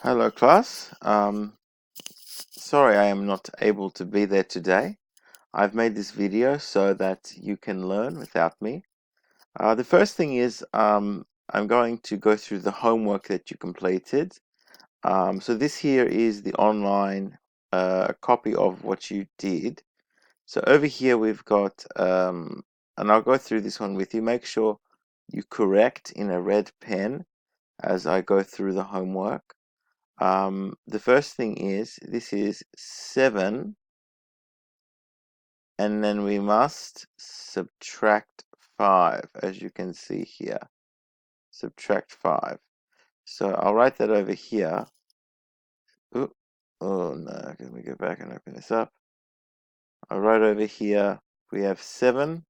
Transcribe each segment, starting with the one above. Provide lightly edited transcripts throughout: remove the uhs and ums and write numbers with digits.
Hello class. Sorry I am not able to be there today. I've made this video so that you can learn without me. The first thing is I'm going to go through the homework that you completed. So this here is the online copy of what you did. So over here we've got, and I'll go through this one with you. Make sure you correct in a red pen as I go through the homework. The first thing is this is 7, and then we must subtract 5, as you can see here. Subtract 5. So I'll write that over here. Ooh, oh no, let me go back and open this up. I'll write over here, we have 7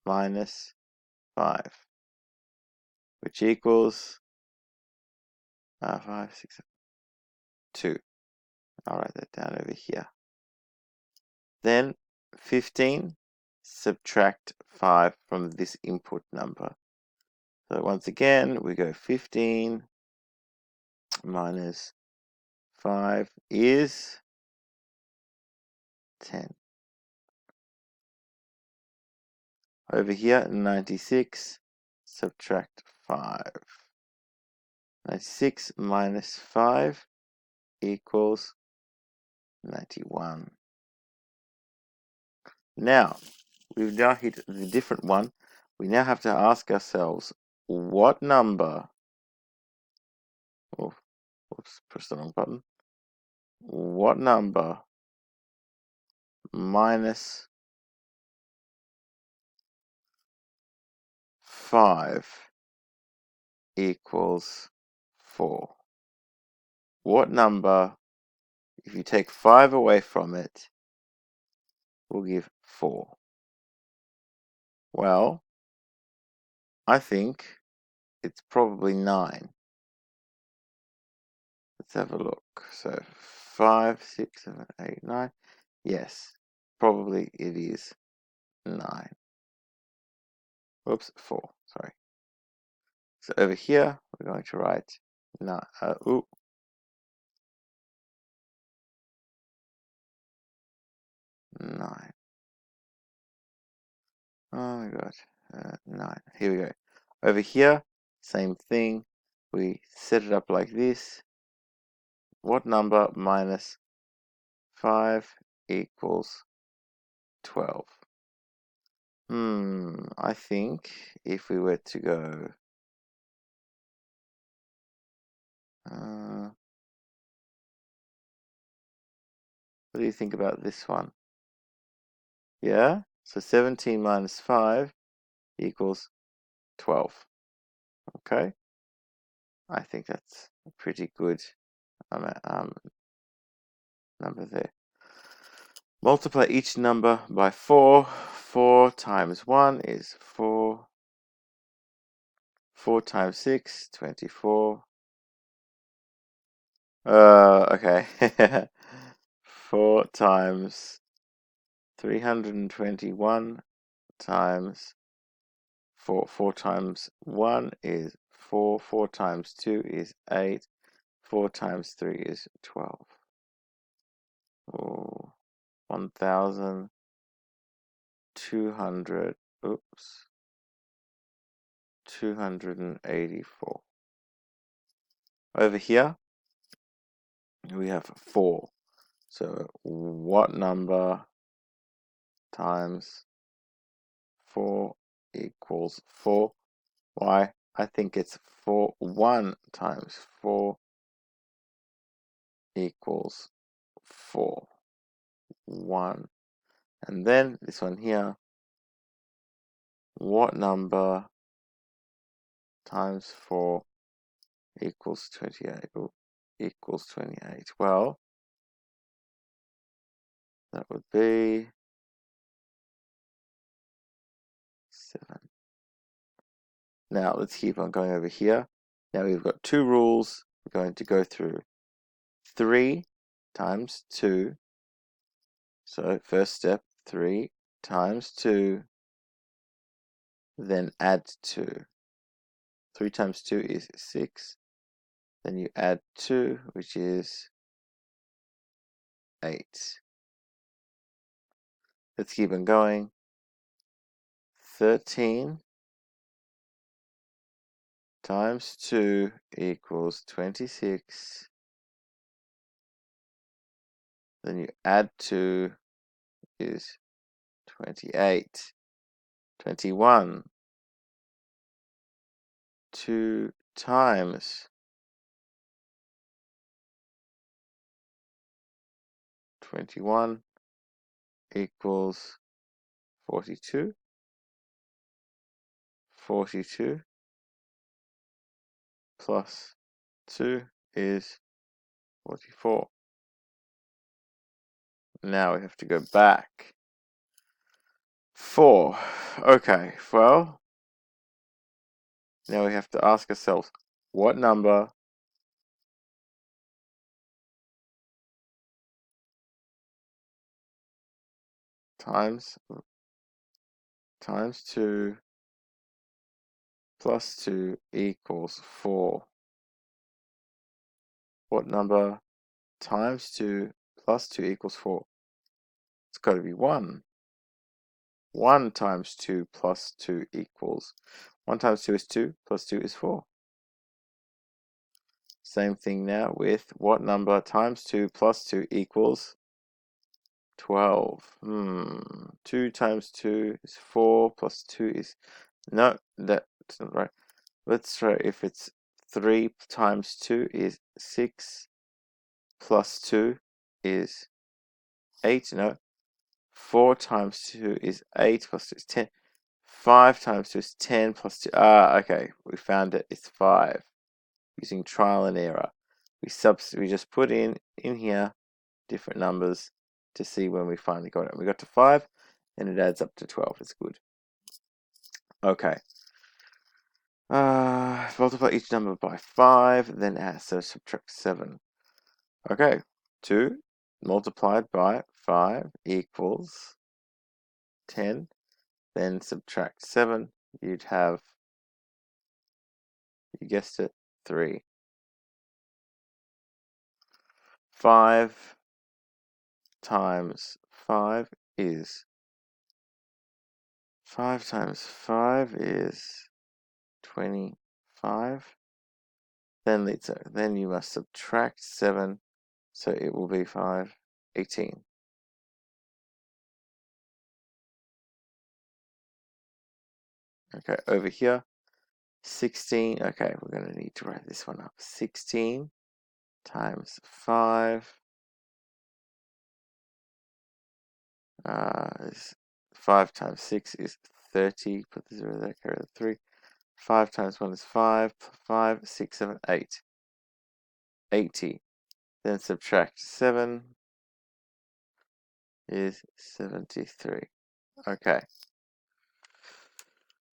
minus 5, which equals 5, 6, 7, 2. I'll write that down over here. Then 15, subtract 5 from this input number. So once again, we go 15 minus 5 is 10. Over here, 96, subtract 5. 96 minus 5 equals 91. Now, we've now hit the different one. We now have to ask ourselves, what number, oh, oops, press the wrong button. What number minus 5 equals 4? What number, if you take 5 away from it, will give 4? Well, I think it's probably 9. Let's have a look. So 5, 6, 7, 8, 9. Yes, probably it is 9. Whoops, 4, sorry. So over here, we're going to write 9. 9. Oh my god, 9. Here we go. Over here, same thing. We set it up like this. What number minus 5 equals 12? I think if we were to go, what do you think about this one? Yeah, so 17 minus 5 equals 12. Okay, I think that's a pretty good number there. Multiply each number by 4. 4 times 1 is 4. 4 times 6, 24. Okay. 4 times 321 times 4. 4 times 1 is 4. 4 times 2 is 8. 4 times 3 is 12. Oh, 1,200. Oops. 284. Over here, we have 4. So what number times 4 equals 4? Why? I think it's 4. 1 times 4 equals 4. 1. And then this one here, what number times 4 equals 28? Ooh, equals 28. Well, that would be 7. Now let's keep on going over here. Now we've got 2 rules. We're going to go through 3 times 2. So first step, 3 times 2, then add 2. 3 times 2 is 6. Then you add 2, which is 8. Let's keep on going. 13 times 2 equals 26. Then you add 2 is 28. 21. 2 times 21 equals 42. 42 plus 2 is 44. Now we have to go back. 4. Okay, well, now we have to ask ourselves, what number times 2 plus 2 equals 4? What number times 2 plus 2 equals 4? It's got to be 1. 1 times 2 plus 2 equals 1 times 2 is 2 plus 2 is 4. Same thing now with what number times 2 plus 2 equals 12. 2 times 2 is 4 plus 2 is... No, that's not right. Let's try if it's 3 times 2 is 6 plus 2 is 8. No. 4 times 2 is 8 plus 2 is 10. 5 times 2 is 10 plus 2. Okay. We found it. It's 5. Using trial and error. We just put in here different numbers to see when we finally got it. We got to 5 and it adds up to 12. It's good. Okay. Multiply each number by 5, then add, so subtract 7. Okay. 2 multiplied by 5 equals 10. Then subtract 7. You'd have, you guessed it, 3. 5 times 5 is 5 times 5 is 25. Then you must subtract 7, so it will be 5, 18. Okay, over here, 16. Okay, we're going to need to write this one up. 16 times 5 is 5 times 6 is 30. Put the 0 there, carry the 3. 5 times 1 is 5. 5, 6, 7, 8. 80. Then subtract 7 is 73. Okay.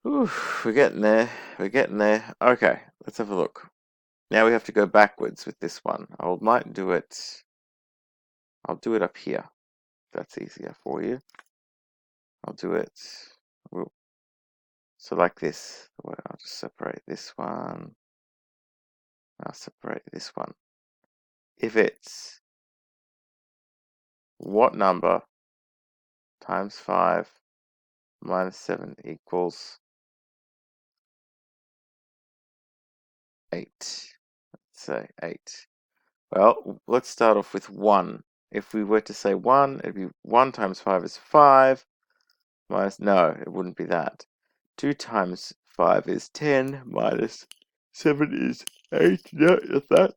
Ooh, we're getting there. We're getting there. Okay, let's have a look. Now we have to go backwards with this one. I'll do it up here. If that's easier for you. I'll do it. So like this. I'll just separate this one. I'll separate this one. If it's what number times 5 minus 7 equals 8. Let's say 8. Well, let's start off with 1. If we were to say 1, it'd be 1 times 5 is 5. Minus, no, it wouldn't be that. 2 times 5 is 10. Minus 7 is 8. No, that's that.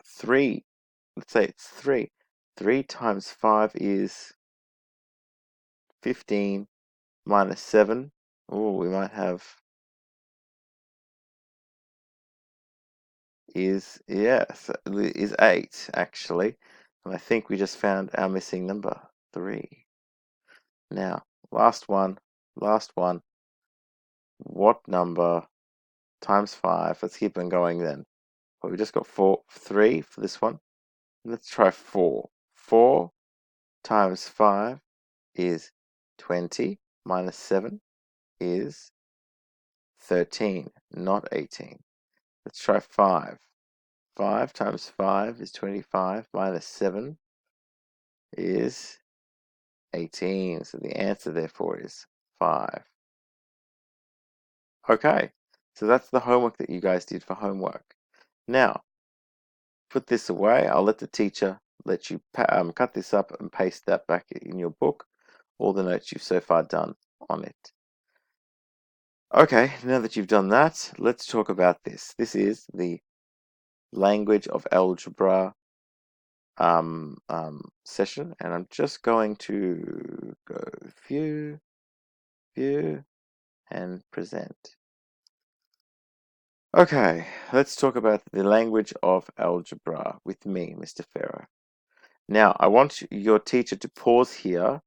3. Let's say it's 3. 3 times 5 is 15. Minus 7. Oh, we might have... is 8, actually. And I think we just found our missing number, 3. Now, last one. What number times 5? Let's keep on going then. Well, we just got 3 for this one. Let's try 4. 4 times 5 is 20. Minus 7 is 13, not 18. Let's try 5. 5 times 5 is 25, minus 7 is 18. So the answer, therefore, is 5. Okay, so that's the homework that you guys did for homework. Now, put this away. I'll let the teacher let you cut this up and paste that back in your book, all the notes you've so far done on it. Okay, now that you've done that, let's talk about this. This is the language of algebra session, and I'm just going to go view, and present. Okay, let's talk about the language of algebra with me, Mr. Farah. Now, I want your teacher to pause here,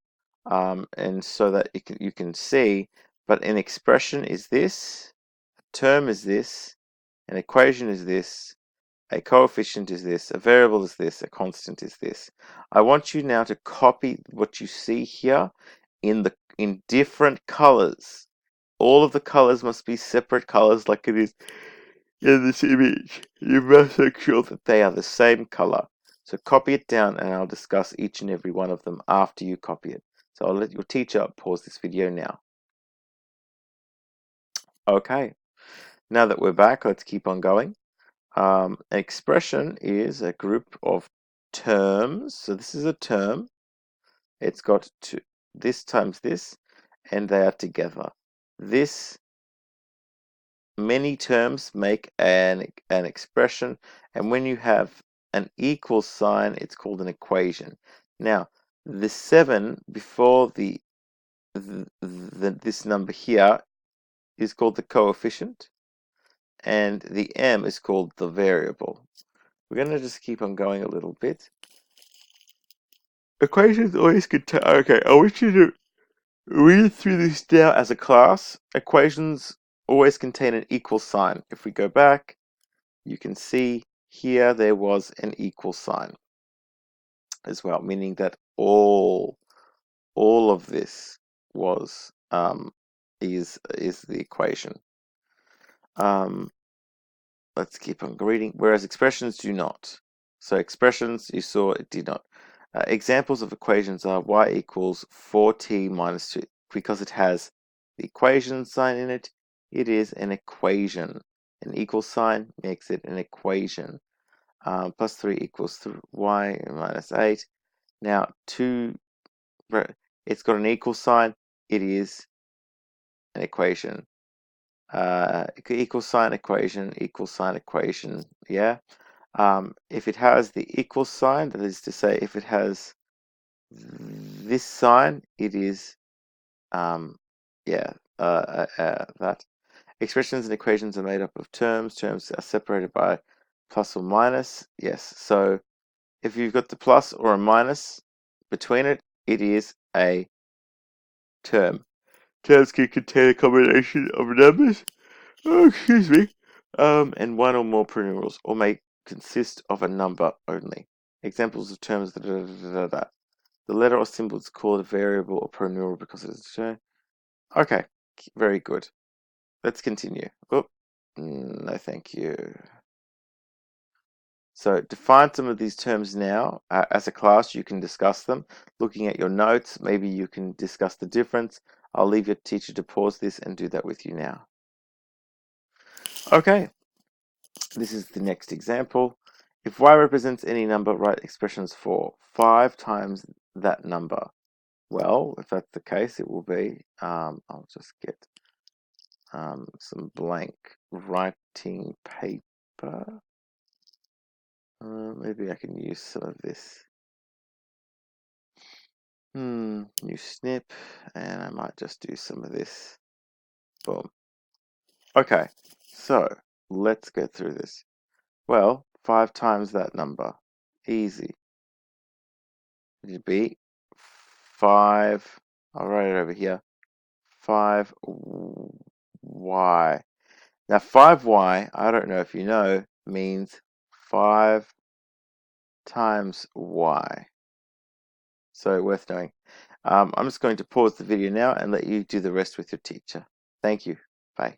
and so that you can see, but an expression is this, a term is this, an equation is this, a coefficient is this, a variable is this, a constant is this. I want you now to copy what you see here in different colors. All of the colors must be separate colors like it is in this image. You must make sure that they are the same color. So copy it down and I'll discuss each and every one of them after you copy it. So I'll let your teacher pause this video now. Okay, now that we're back, let's keep on going. An expression is a group of terms. So this is a term. It's got this times this, and they are together. This many terms make an expression, and when you have an equal sign, it's called an equation. Now, the 7 before this number here is called the coefficient, and the m is called the variable. We're going to just keep on going a little bit. Equations always contain. Okay, I want you to read through this now as a class. Equations always contain an equal sign. If we go back, you can see here there was an equal sign as well, meaning that all of this was is the equation. Let's keep on reading. Whereas expressions do not. So expressions, you saw it did not. Examples of equations are y equals 4t minus 2. Because it has the equation sign in it, it is an equation. An equal sign makes it an equation. Plus 3 equals y minus 8. Now, it's got an equal sign. It is an equation. Equal sign equation, yeah. If it has the equal sign, that is to say, if it has this sign, it is, that. Expressions and equations are made up of terms. Terms are separated by plus or minus. Yes, so if you've got the plus or a minus between it, it is a term. Terms can contain a combination of numbers, and one or more numerals, or may consist of a number only. Examples of terms. The letter or symbol is called a variable or pronumeral because it is a term. Okay, very good. Let's continue. Oh, no, thank you. So define some of these terms now. As a class, you can discuss them. Looking at your notes, maybe you can discuss the difference. I'll leave your teacher to pause this and do that with you now. Okay, this is the next example. If y represents any number, write expressions for 5 times that number. Well, if that's the case, it will be, I'll just get some blank writing paper. Maybe I can use some of this. New snip, and I might just do some of this. Boom. Okay, so let's go through this. Well, 5 times that number. Easy. It'd be 5. I'll write it over here. 5y. Now 5y, I don't know if you know, means 5 times y. So worth knowing. I'm just going to pause the video now and let you do the rest with your teacher. Thank you. Bye.